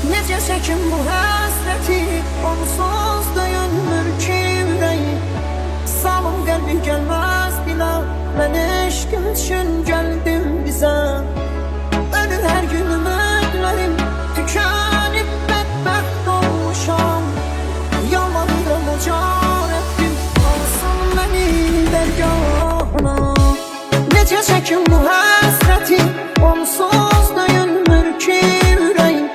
Necə çəkim bu həsrəti, onsuz döyünmür ki ürəyim. Salım qəlbi gəlməz bilə, mən eşqim üçün gəldim bizə. Ölür hər gün ümidlərim, tükənib bədbəxt olmuşam. Yalvarıram uca Rəbbim, alsın məni dərgahına. Necə çəkim bu həsrəti, onsuz döyünmür ki ürəyim.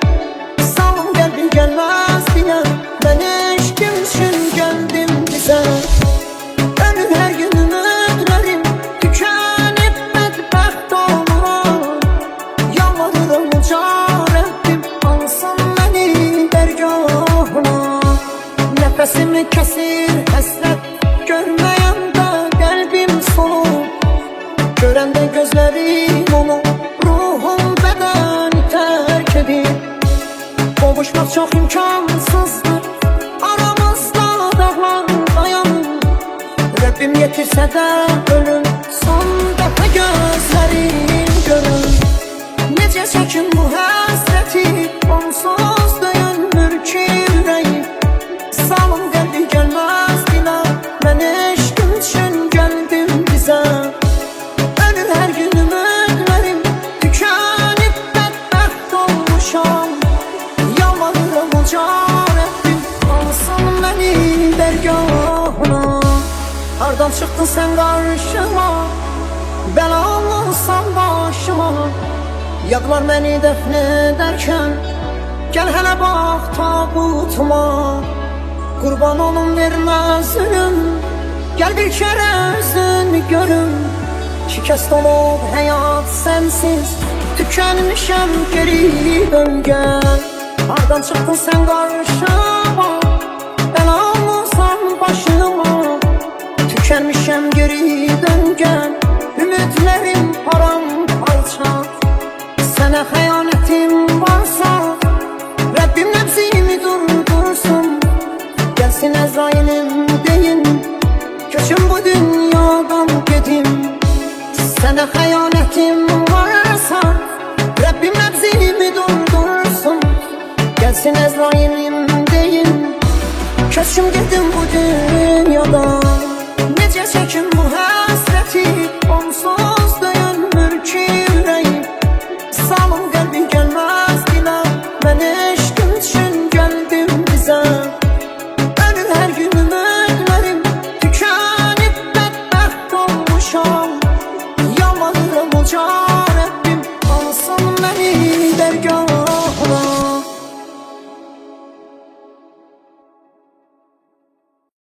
Salım qəlbi gəlməz bilə, mən eşqim üçün gəldim bizə. Ölür hər gün ümidlərim, tükənib bədbəxt oluram. Yalvarıram uca Rəbbim, alsın məni dərgahına. Nəfəsimi kəsir həsrət, görməyəndə qəlbim solub. Görəndə gözlərim onu, ruhum bədəni tərk edib. Qovuşmaq çox imkansızdır, aramızda dağlar dayanır. Rəbbim yetirsə də ölüm, son dəfə gözlərim görür. Necə çəkim bu həsrəti, onsuz döyünmür ki ürəyim. Salım qəlbi gəlməz dilə, mən eşqim üçün gəldim bizə. Ölür hər gün ümidlərim, tükənib bədbəxt olmuşam. Yalvarıram uca Rəbbim, alsın məni dərgahına. Hardan çıxdın sən qarşıma, bəlalıysan başıma. Yadlar məni dəfn edərkən, gəl hələ bax tabutuma. Qurban olum vermə zülüm, gəl bir kərə üzünü görüm. Şikəst olub həyat sənsiz, tükənmişəm geri dön gəl. Hardan çıxdın sən qarşıma, bəlalıysan başıma. Tükənmişəm geri dön gəl, ümidlərim paramparça. Sənə xəyanətim varsa, Rəbbim nəbzimi durdursun. Gəlsin Əzrailim deyin, köçüm bu dünyadan gedim. Sənə xəyanətim varsa, Rəbbim nəbzimi durdursun. Gəlsin Əzrailim deyin, köçüm gedim bu dünyadan. Necə çəkim bu həsrəti, onsuz döyünmür ki ürəyim. Salım qəlbi gəlməz dilə, mən eşqim üçün gəldim bizə. Ölür hər gün ümidlərim, tükənib bədbəxt olmuşam. Yalvarıram uca Rəbbim, alsın məni dərgahına.